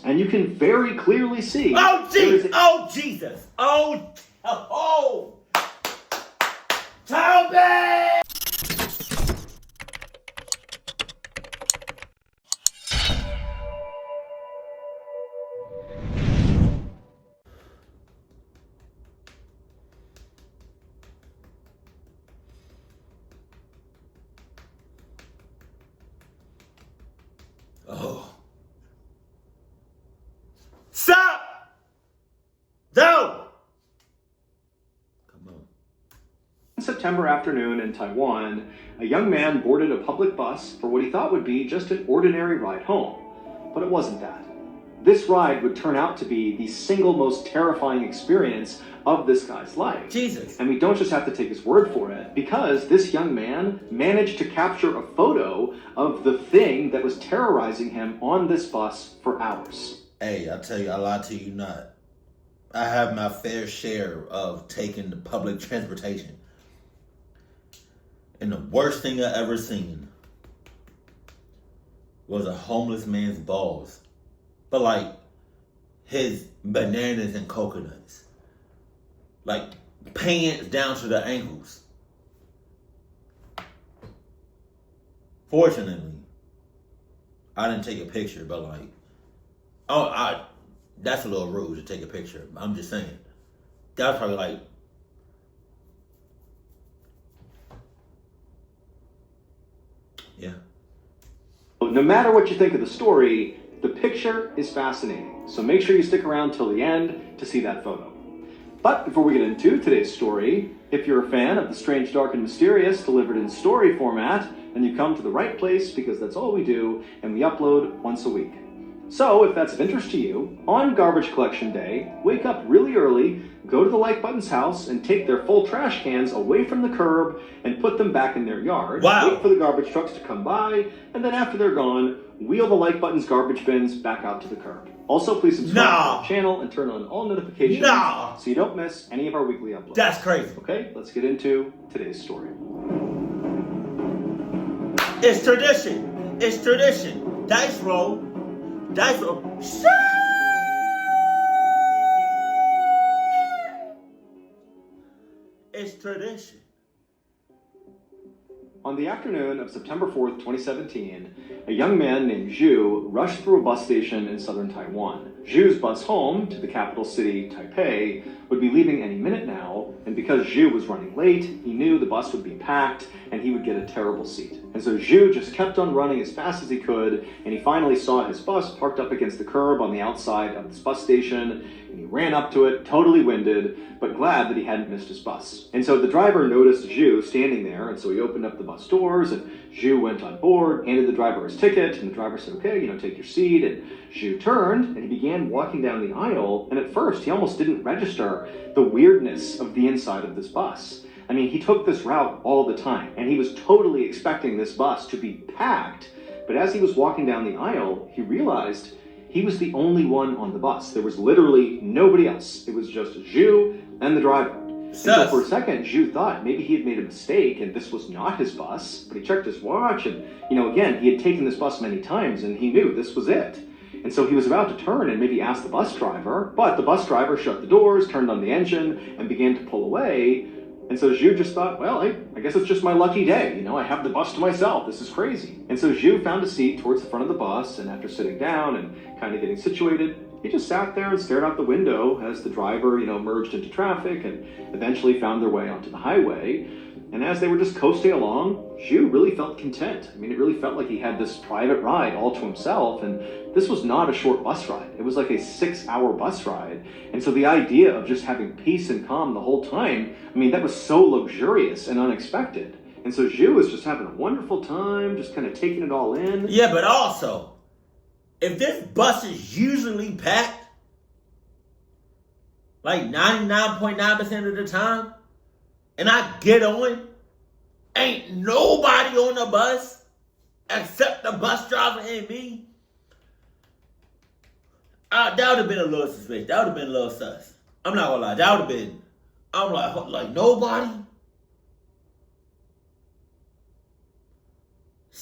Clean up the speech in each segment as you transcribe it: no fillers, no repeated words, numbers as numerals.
and you can very clearly see... Oh, Jesus! Oh, Jesus! Oh! Toby! Oh. Stop! No! Come on. One September afternoon in Taiwan, a young man boarded a public bus for what he thought would be just an ordinary ride home. But it wasn't that. This ride would turn out to be the single most terrifying experience of this guy's life. Jesus. And we don't just have to take his word for it, because this young man managed to capture a photo of the thing that was terrorizing him on this bus for hours. Hey, I tell you, I lie to you not. I have my fair share of taking the public transportation. And the worst thing I ever seen was a homeless man's balls. But like his bananas and coconuts. Like pants down to the ankles. Fortunately, I didn't take a picture, but like, that's a little rude to take a picture. I'm just saying. That was probably like, yeah. No matter what you think of the story, the picture is fascinating. So make sure you stick around till the end to see that photo. But before we get into today's story, if you're a fan of the strange, dark, and mysterious delivered in story format, then you come to the right place, because that's all we do, and we upload once a week. So if that's of interest to you, on Garbage Collection Day, wake up really early, go to the Like Button's house, and take their full trash cans away from the curb and put them back in their yard. Wow. Wait for the garbage trucks to come by, and then after they're gone, wheel the Like Button's garbage bins back out to the curb. Also, please subscribe to our channel and turn on all notifications so you don't miss any of our weekly uploads. That's crazy. Okay, let's get into today's story. It's tradition. It's tradition. Dice roll. Dice roll. It's tradition. On the afternoon of September 4th, 2017, a young man named Zhu rushed through a bus station in southern Taiwan. Zhu's bus home to the capital city, Taipei, would be leaving any minute now, and because Zhu was running late, he knew the bus would be packed and he would get a terrible seat. And so Zhu just kept on running as fast as he could, and he finally saw his bus parked up against the curb on the outside of this bus station, and he ran up to it, totally winded, but glad that he hadn't missed his bus. And so the driver noticed Zhu standing there, and so he opened up the bus doors, and Zhu went on board, handed the driver his ticket, and the driver said, okay, take your seat, and Zhu turned, and he began walking down the aisle, and at first he almost didn't register the weirdness of the inside of this bus. I mean, he took this route all the time, and he was totally expecting this bus to be packed, but as he was walking down the aisle, he realized he was the only one on the bus. There was literally nobody else. It was just Zhu and the driver. And so for a second, Zhu thought maybe he had made a mistake and this was not his bus, but he checked his watch and, again, he had taken this bus many times and he knew this was it. And so he was about to turn and maybe ask the bus driver, but the bus driver shut the doors, turned on the engine, and began to pull away. And so Zhu just thought, well, I guess it's just my lucky day. I have the bus to myself. This is crazy. And so Zhu found a seat towards the front of the bus, and after sitting down and kind of getting situated, he just sat there and stared out the window as the driver, merged into traffic and eventually found their way onto the highway. And as they were just coasting along, Zhu really felt content. I mean, it really felt like he had this private ride all to himself, and this was not a short bus ride. It was like a 6-hour bus ride. And so the idea of just having peace and calm the whole time, that was so luxurious and unexpected. And so Zhu was just having a wonderful time, just kind of taking it all in. Yeah, but also, if this bus is usually packed, like 99.9% of the time, and I get on, ain't nobody on the bus except the bus driver and me, that would have been a little suspicious. That would have been a little sus. I'm not gonna lie. That would have been, I'm like nobody?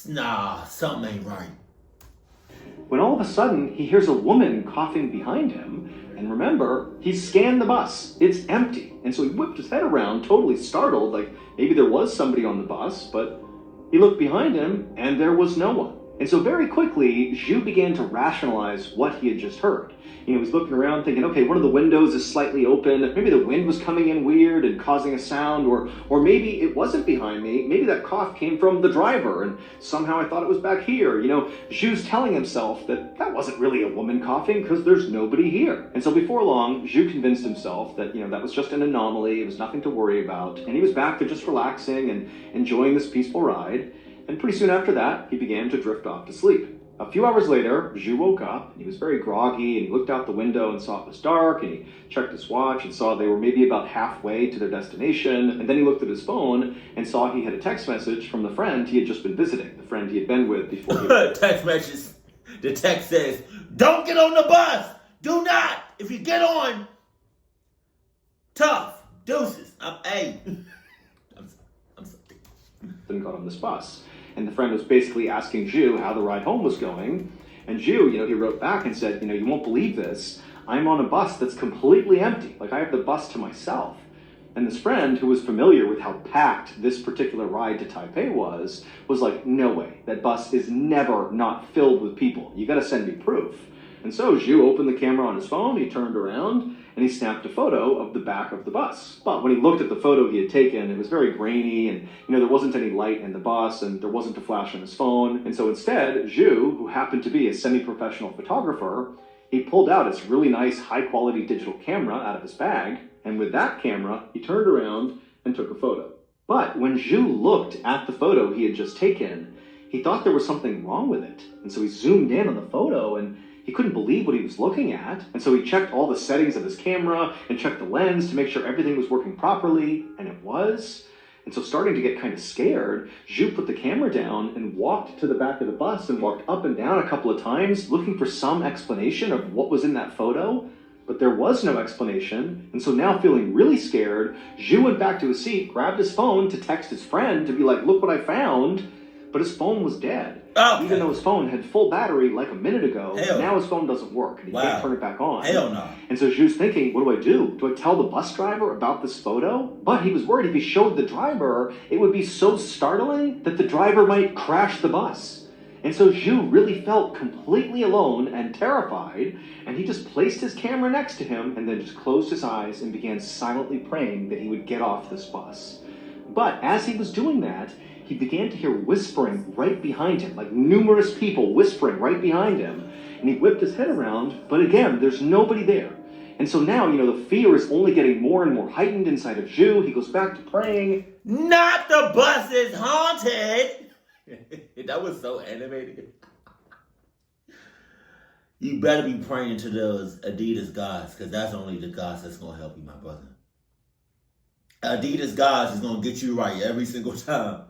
Nah, something ain't right. when all of a sudden he hears a woman coughing behind him. And remember, he scanned the bus. It's empty. And so he whipped his head around, totally startled, like maybe there was somebody on the bus, but he looked behind him and there was no one. And so very quickly, Zhu began to rationalize what he had just heard. He was looking around thinking, okay, one of the windows is slightly open. Maybe the wind was coming in weird and causing a sound, or maybe it wasn't behind me. Maybe that cough came from the driver and somehow I thought it was back here. Zhu's telling himself that wasn't really a woman coughing because there's nobody here. And so before long, Zhu convinced himself that, that was just an anomaly. It was nothing to worry about. And he was back to just relaxing and enjoying this peaceful ride. And pretty soon after that, he began to drift off to sleep. A few hours later, Zhu woke up, and he was very groggy, and he looked out the window and saw it was dark, and he checked his watch and saw they were maybe about halfway to their destination, and then he looked at his phone and saw he had a text message from the friend he had just been visiting, the friend he had been with before he... Text message. The text says, "Don't get on the bus! Do not! If you get on, tough, deuces, I'm sorry. Then got on this bus. And the friend was basically asking Zhu how the ride home was going. And Zhu, he wrote back and said, you won't believe this. I'm on a bus that's completely empty. Like, I have the bus to myself. And this friend, who was familiar with how packed this particular ride to Taipei was like, no way. That bus is never not filled with people. You gotta send me proof. And so Zhu opened the camera on his phone, he turned around, and he snapped a photo of the back of the bus. But when he looked at the photo he had taken, it was very grainy, and there wasn't any light in the bus, and there wasn't a flash on his phone. And so instead, Zhu, who happened to be a semi-professional photographer, he pulled out his really nice, high-quality digital camera out of his bag, and with that camera, he turned around and took a photo. But when Zhu looked at the photo he had just taken, he thought there was something wrong with it. And so he zoomed in on the photo, and he couldn't believe what he was looking at, and so he checked all the settings of his camera and checked the lens to make sure everything was working properly, and it was. And so starting to get kind of scared, Zhu put the camera down and walked to the back of the bus and walked up and down a couple of times looking for some explanation of what was in that photo, but there was no explanation. And so now feeling really scared, Zhu went back to his seat, grabbed his phone to text his friend to be like, look what I found, but his phone was dead. Okay. Even though his phone had full battery like a minute ago, Hell. now his phone doesn't work and he can't turn it back on. Hell no. And so Zhu's thinking, what do I do? Do I tell the bus driver about this photo? But he was worried if he showed the driver, it would be so startling that the driver might crash the bus. And so Zhu really felt completely alone and terrified, and he just placed his camera next to him and then just closed his eyes and began silently praying that he would get off this bus. But as he was doing that, he began to hear whispering right behind him, like numerous people whispering right behind him. And he whipped his head around, but again, there's nobody there. And so now, the fear is only getting more and more heightened inside of Zhu. He goes back to praying. Not the bus is haunted! That was so animated. You better be praying to those Adidas gods, because that's only the gods that's going to help you, my brother. Adidas gods is going to get you right every single time.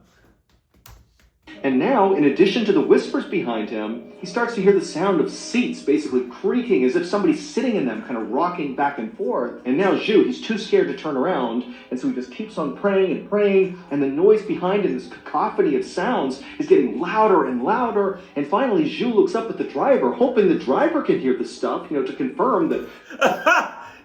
And now, in addition to the whispers behind him, he starts to hear the sound of seats basically creaking as if somebody's sitting in them, kind of rocking back and forth. And now Zhu, he's too scared to turn around, and so he just keeps on praying, and the noise behind him, this cacophony of sounds, is getting louder and louder. And finally, Zhu looks up at the driver, hoping the driver can hear the stuff, to confirm that...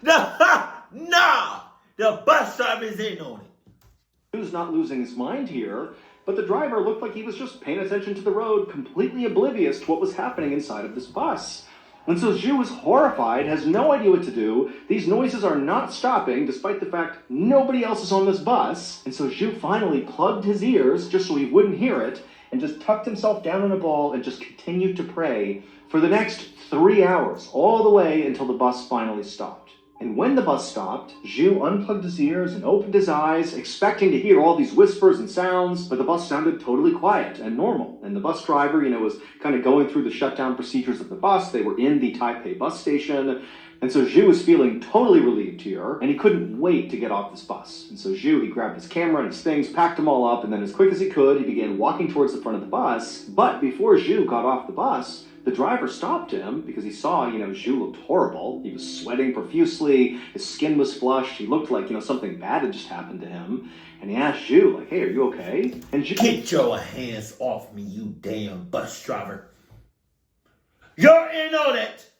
No! The bus driver's in on it. Zhu's not losing his mind here. But the driver looked like he was just paying attention to the road, completely oblivious to what was happening inside of this bus. And so Zhu is horrified, has no idea what to do. These noises are not stopping, despite the fact nobody else is on this bus. And so Zhu finally plugged his ears, just so he wouldn't hear it, and just tucked himself down in a ball and just continued to pray for the next 3 hours, all the way until the bus finally stopped. And when the bus stopped, Zhu unplugged his ears and opened his eyes, expecting to hear all these whispers and sounds, but the bus sounded totally quiet and normal. And the bus driver, was kind of going through the shutdown procedures of the bus. They were in the Taipei bus station. And so Zhu was feeling totally relieved here, and he couldn't wait to get off this bus. And so Zhu, he grabbed his camera and his things, packed them all up, and then as quick as he could, he began walking towards the front of the bus. But before Zhu got off the bus, the driver stopped him because he saw, Zhu looked horrible. He was sweating profusely. His skin was flushed. He looked like, something bad had just happened to him. And he asked Zhu, like, hey, are you okay? And Zhu... Get your hands off me, you damn bus driver. You're in on it.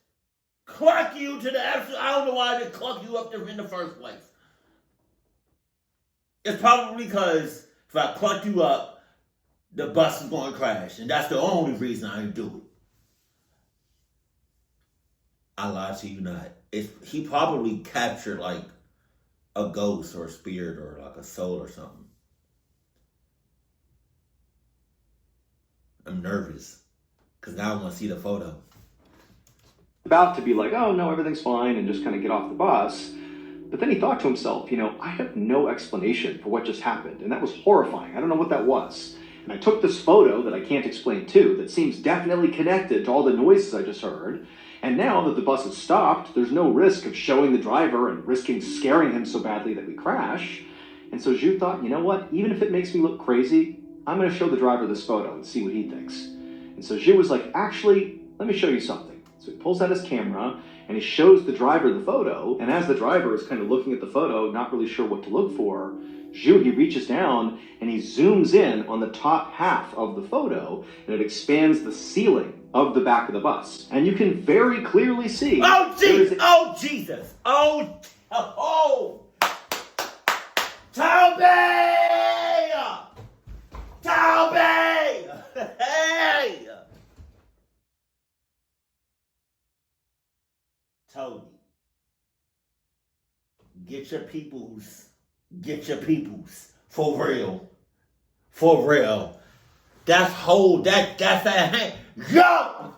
Clock you to the absolute. I don't know why they clock you up there in the first place. It's probably because if I clock you up, the bus is going to crash. And that's the only reason I do it. I lie to you not. He probably captured like a ghost or a spirit or like a soul or something. I'm nervous because now I want to see the photo. About to be like, oh no, everything's fine, and just kind of get off the bus. But then he thought to himself, I have no explanation for what just happened, and that was horrifying. I don't know what that was. And I took this photo that I can't explain too, that seems definitely connected to all the noises I just heard. And now that the bus has stopped, there's no risk of showing the driver and risking scaring him so badly that we crash. And so Zhu thought, you know what, even if it makes me look crazy, I'm going to show the driver this photo and see what he thinks. And so Zhu was like, actually, let me show you something. So he pulls out his camera and he shows the driver the photo. And as the driver is kind of looking at the photo, not really sure what to look for, Zhu, he reaches down and he zooms in on the top half of the photo, and it expands the ceiling of the back of the bus. And you can very clearly see... Oh, Jesus! Oh, Jesus! Oh! Toby! Toby! Hey! Toby. Get your peoples. Get your peoples. For real. For real. That's a hand. Yo!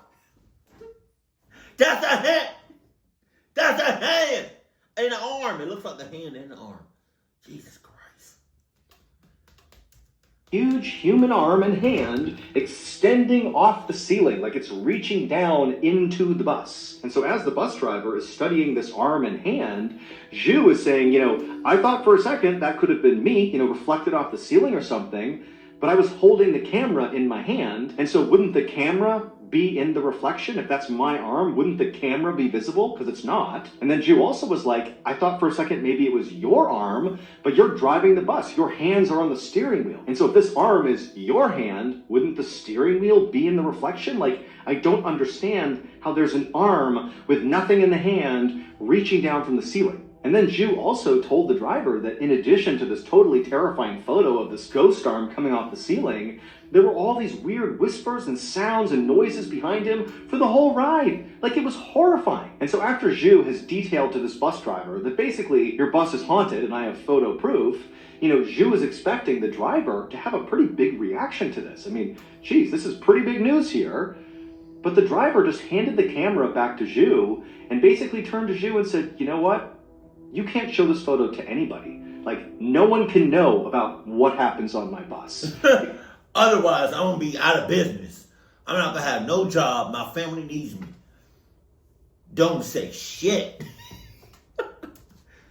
That's a hand. That's a hand. And an arm. It looks like the hand and the arm. Jesus Christ. Huge human arm and hand extending off the ceiling, like it's reaching down into the bus. And so as the bus driver is studying this arm and hand, Zhu is saying, I thought for a second that could have been me, reflected off the ceiling or something, but I was holding the camera in my hand, and so wouldn't the camera be in the reflection? If that's my arm, wouldn't the camera be visible? Because it's not. And then Zhu also was like, I thought for a second maybe it was your arm, but you're driving the bus. Your hands are on the steering wheel. And so if this arm is your hand, wouldn't the steering wheel be in the reflection? Like, I don't understand how there's an arm with nothing in the hand reaching down from the ceiling. And then Zhu also told the driver that in addition to this totally terrifying photo of this ghost arm coming off the ceiling, there were all these weird whispers and sounds and noises behind him for the whole ride. Like, it was horrifying. And so after Zhu has detailed to this bus driver that basically your bus is haunted and I have photo proof, Zhu is expecting the driver to have a pretty big reaction to this. I mean, geez, this is pretty big news here. But the driver just handed the camera back to Zhu and basically turned to Zhu and said, you know what? You can't show this photo to anybody. Like, no one can know about what happens on my bus. Otherwise, I'm going to be out of business. I'm not going to have no job. My family needs me. Don't say shit.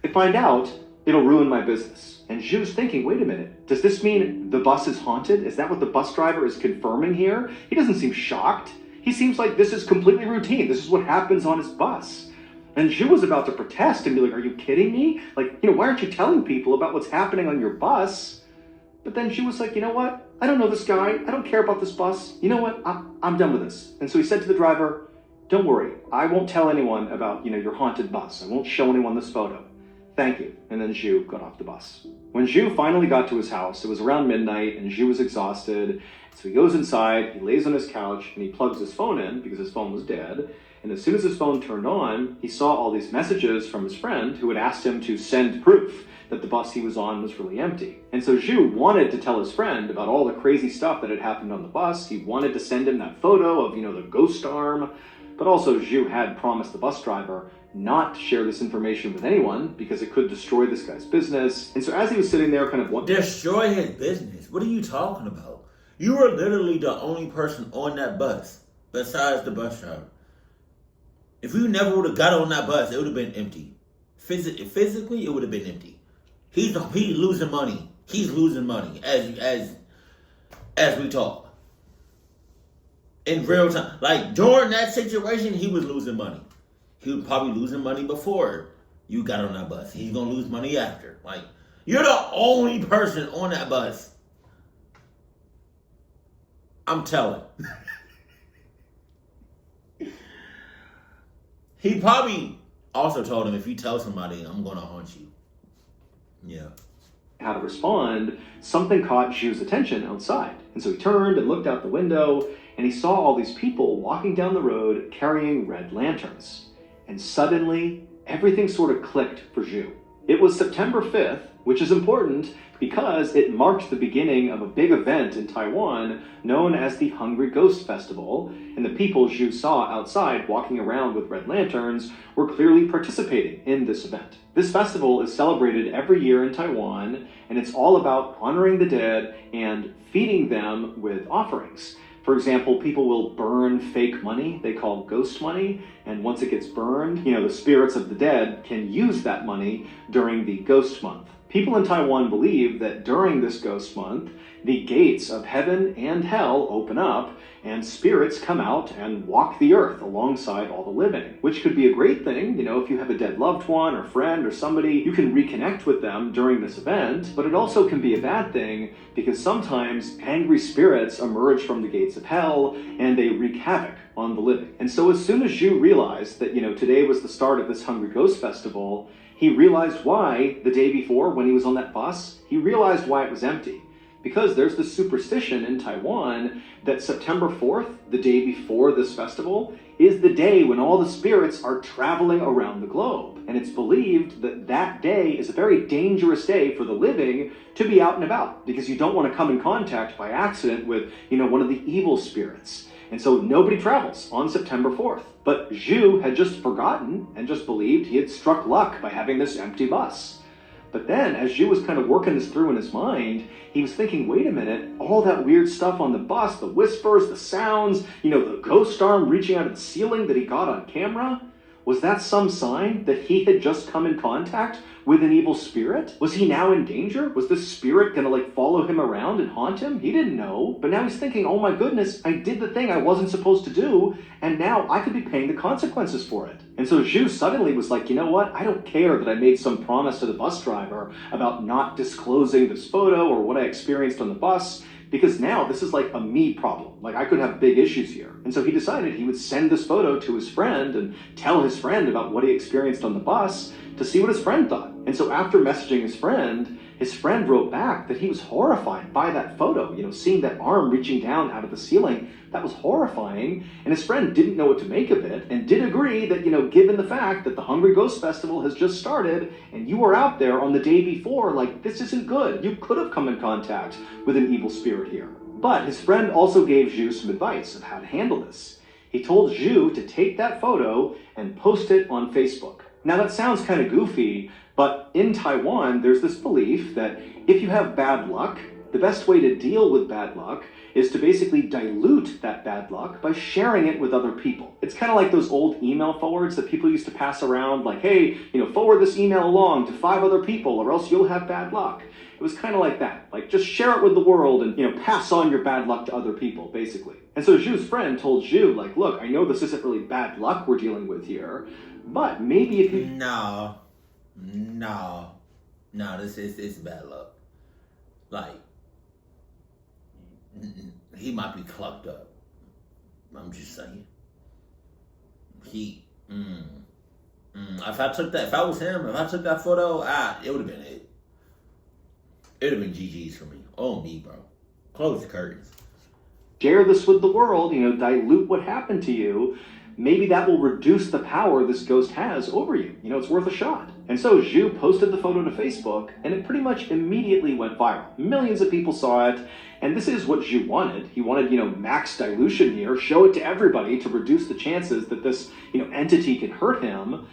If I find out, it'll ruin my business. And Zhu's thinking, wait a minute, does this mean the bus is haunted? Is that what the bus driver is confirming here? He doesn't seem shocked. He seems like this is completely routine. This is what happens on his bus. And Zhu was about to protest and be like, are you kidding me? Like, why aren't you telling people about what's happening on your bus? But then Zhu was like, you know what? I don't know this guy. I don't care about this bus. You know what? I'm done with this. And so he said to the driver, don't worry. I won't tell anyone about, your haunted bus. I won't show anyone this photo. Thank you. And then Zhu got off the bus. When Zhu finally got to his house, it was around midnight and Zhu was exhausted. So he goes inside, he lays on his couch, and he plugs his phone in because his phone was dead. And as soon as his phone turned on, he saw all these messages from his friend who had asked him to send proof that the bus he was on was really empty. And so Zhu wanted to tell his friend about all the crazy stuff that had happened on the bus. He wanted to send him that photo of, the ghost arm. But also Zhu had promised the bus driver not to share this information with anyone because it could destroy this guy's business. And so as he was sitting there kind of... Destroy his business? What are you talking about? You were literally the only person on that bus besides the bus driver. If you never would have got on that bus, it would have been empty. Physically, it would have been empty. He's losing money. He's losing money as we talk. In real time. Like, during that situation, he was losing money. He was probably losing money before you got on that bus. He's going to lose money after. Like, you're the only person on that bus. I'm telling. He probably also told him, if you tell somebody, I'm going to haunt you. Yeah. How to respond, something caught Zhu's attention outside. And so he turned and looked out the window, and he saw all these people walking down the road carrying red lanterns. And suddenly, everything sort of clicked for Zhu. It was September 5th, which is important because it marked the beginning of a big event in Taiwan known as the Hungry Ghost Festival, and the people Zhu saw outside walking around with red lanterns were clearly participating in this event. This festival is celebrated every year in Taiwan, and it's all about honoring the dead and feeding them with offerings. For example, people will burn fake money they call ghost money, and once it gets burned, the spirits of the dead can use that money during the ghost month. People in Taiwan believe that during this ghost month, the gates of heaven and hell open up, and spirits come out and walk the earth alongside all the living, which could be a great thing. If you have a dead loved one or friend or somebody, you can reconnect with them during this event, but it also can be a bad thing because sometimes angry spirits emerge from the gates of hell and they wreak havoc on the living. And so as soon as Zhu realized that, today was the start of this Hungry Ghost Festival, he realized why the day before when he was on that bus, he realized why it was empty. Because there's this superstition in Taiwan that September 4th, the day before this festival, is the day when all the spirits are traveling around the globe. And it's believed that that day is a very dangerous day for the living to be out and about, because you don't want to come in contact by accident with, one of the evil spirits. And so nobody travels on September 4th. But Zhu had just forgotten and just believed he had struck luck by having this empty bus. But then, as Zhu was kind of working this through in his mind, he was thinking, wait a minute, all that weird stuff on the bus, the whispers, the sounds, the ghost arm reaching out of the ceiling that he got on camera, was that some sign that he had just come in contact with an evil spirit? Was he now in danger? Was this spirit gonna follow him around and haunt him? He didn't know, but now he's thinking, oh my goodness, I did the thing I wasn't supposed to do, and now I could be paying the consequences for it. And so Zhu suddenly was like, you know what? I don't care that I made some promise to the bus driver about not disclosing this photo or what I experienced on the bus, because now this is like a me problem. I could have big issues here. And so he decided he would send this photo to his friend and tell his friend about what he experienced on the bus to see what his friend thought. And so after messaging his friend wrote back that he was horrified by that photo, seeing that arm reaching down out of the ceiling, that was horrifying. And his friend didn't know what to make of it and did agree that, given the fact that the Hungry Ghost Festival has just started and you were out there on the day before, this isn't good. You could have come in contact with an evil spirit here. But his friend also gave Zhu some advice of how to handle this. He told Zhu to take that photo and post it on Facebook. Now that sounds kind of goofy, but in Taiwan, there's this belief that if you have bad luck, the best way to deal with bad luck is to basically dilute that bad luck by sharing it with other people. It's kind of like those old email forwards that people used to pass around, hey, forward this email along to 5 other people or else you'll have bad luck. It was kind of like that. Just share it with the world and, pass on your bad luck to other people, basically. And so Zhu's friend told Zhu, look, I know this isn't really bad luck we're dealing with here, but maybe if you... No, this is bad luck. He might be clucked up. I'm just saying. If I was him, if I took that photo, it would have been it. It would have been GG's for me. Oh, me, bro. Close the curtains. Share this with the world, dilute what happened to you. Maybe that will reduce the power this ghost has over you. It's worth a shot. And so Zhu posted the photo to Facebook, and it pretty much immediately went viral. Millions of people saw it, and this is what Zhu wanted. He wanted, max dilution here, show it to everybody to reduce the chances that this, entity could hurt him.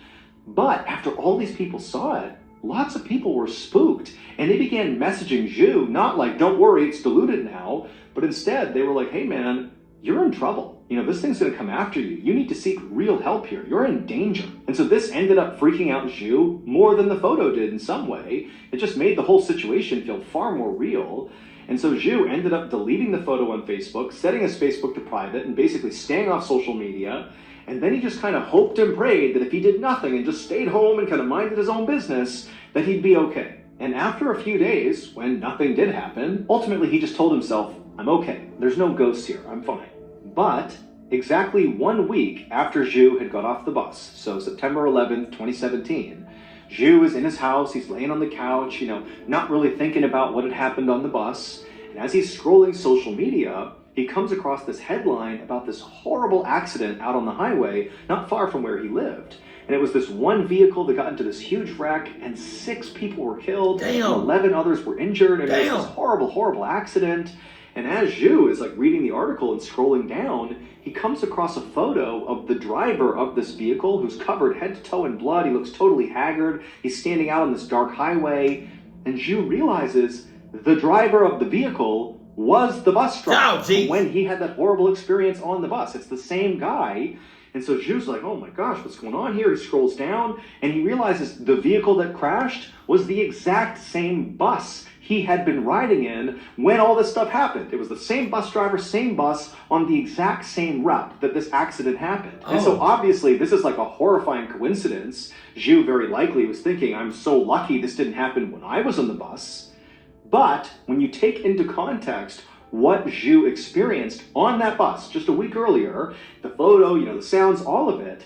But after all these people saw it, lots of people were spooked, and they began messaging Zhu, not don't worry, it's diluted now, but instead they were like, hey man, you're in trouble. This thing's going to come after you. You need to seek real help here. You're in danger. And so this ended up freaking out Zhu more than the photo did in some way. It just made the whole situation feel far more real. And so Zhu ended up deleting the photo on Facebook, setting his Facebook to private, and basically staying off social media. And then he just kind of hoped and prayed that if he did nothing and just stayed home and kind of minded his own business, that he'd be okay. And after a few days, when nothing did happen, ultimately he just told himself, I'm okay. There's no ghosts here. I'm fine. But exactly 1 week after Zhu had got off the bus, so September 11th, 2017, Zhu is in his house, he's laying on the couch, not really thinking about what had happened on the bus, and as he's scrolling social media, he comes across this headline about this horrible accident out on the highway not far from where he lived. And it was this one vehicle that got into this huge wreck, and 6 people were killed, and 11 others were injured, and it was this horrible, horrible accident. And as Zhu is reading the article and scrolling down, he comes across a photo of the driver of this vehicle who's covered head to toe in blood. He looks totally haggard. He's standing out on this dark highway, and Zhu realizes the driver of the vehicle was the bus driver when he had that horrible experience on the bus. It's the same guy. And so Zhu's like, oh my gosh, what's going on here? He scrolls down and he realizes the vehicle that crashed was the exact same bus he had been riding in when all this stuff happened. It was the same bus driver, same bus, on the exact same route that this accident happened. And so obviously this is like a horrifying coincidence. Zhu very likely was thinking, I'm so lucky this didn't happen when I was on the bus. But when you take into context what Zhu experienced on that bus just a week earlier, the photo, the sounds, all of it,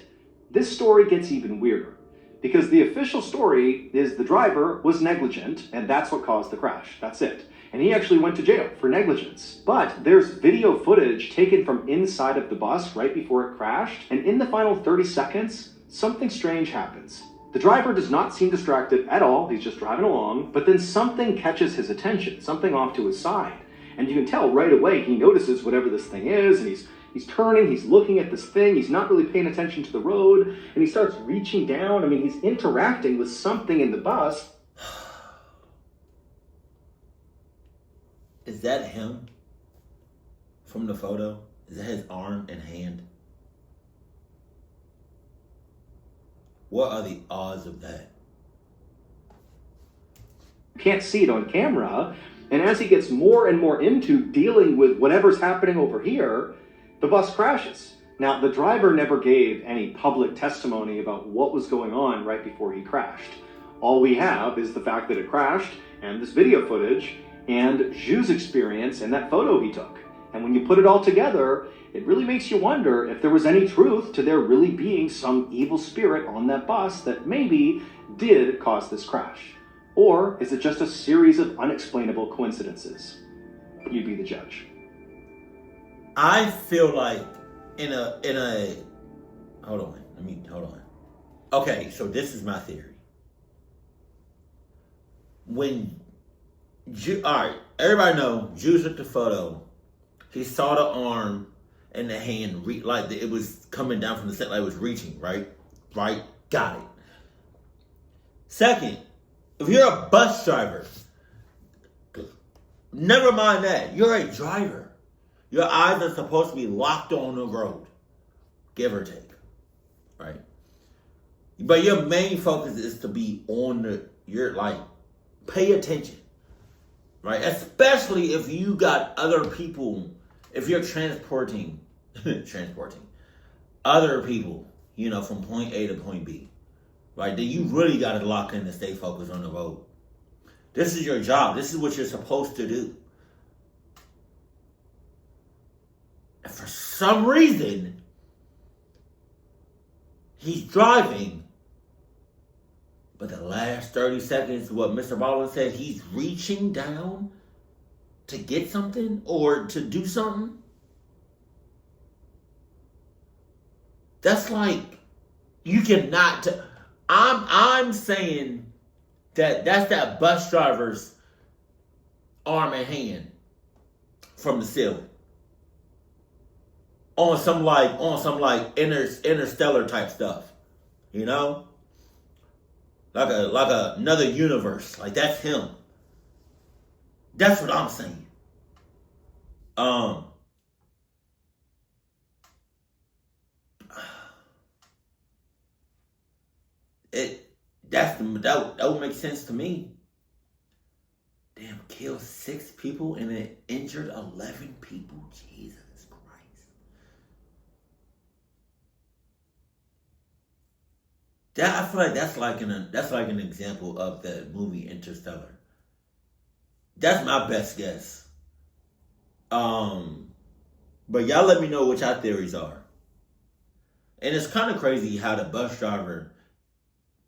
this story gets even weirder. Because the official story is the driver was negligent, and that's what caused the crash. That's it. And he actually went to jail for negligence. But there's video footage taken from inside of the bus right before it crashed, and in the final 30 seconds, something strange happens. The driver does not seem distracted at all, he's just driving along, but then something catches his attention, something off to his side. And you can tell right away he notices whatever this thing is, and he's turning, he's looking at this thing, he's not really paying attention to the road, and he starts reaching down. He's interacting with something in the bus. Is that him from the photo? Is that his arm and hand? What are the odds of that? You can't see it on camera, and as he gets more and more into dealing with whatever's happening over here, the bus crashes. Now, the driver never gave any public testimony about what was going on right before he crashed. All we have is the fact that it crashed, and this video footage, and Zhu's experience and that photo he took. And when you put it all together, it really makes you wonder if there was any truth to there really being some evil spirit on that bus that maybe did cause this crash. Or is it just a series of unexplainable coincidences? You be the judge. I feel like hold on. Okay, so this is my theory. Alright, everybody know, Zhu took the photo. He saw the arm and the hand, like it was coming down from the set, like it was reaching, right? Right? Got it. Second, if you're a bus driver, never mind that. You're a driver. Your eyes are supposed to be locked on the road, give or take, right? But your main focus is to be on pay attention, right? Especially if you got other people, if you're transporting other people, from point A to point B, right? Then you really got to lock in and stay focused on the road. This is your job. This is what you're supposed to do. And for some reason, he's driving, but the last 30 seconds, what Mr. Baldwin said, he's reaching down to get something or to do something. That's like, you cannot. I'm saying that's that bus driver's arm and hand from the ceiling on some interstellar type stuff, like another universe. Like that's him. That's what I'm saying. That would make sense to me. Damn, killed 6 people and then injured 11 people. Jesus Christ. I feel like that's like an example of the movie Interstellar. That's my best guess. But y'all let me know what y'all theories are. And it's kind of crazy how the bus driver,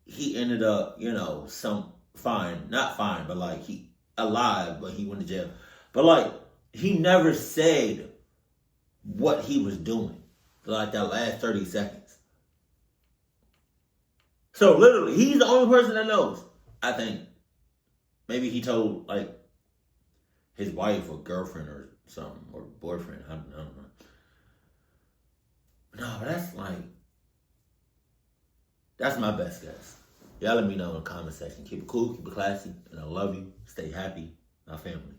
he ended up, not fine, but like he alive, but he went to jail. But like, he never said what he was doing for like that last 30 seconds. So literally, he's the only person that knows, I think. Maybe he told like his wife or girlfriend or something, or boyfriend, I don't know. No, but that's my best guess. Y'all let me know in the comment section. Keep it cool, keep it classy, and I love you. Stay happy, my family.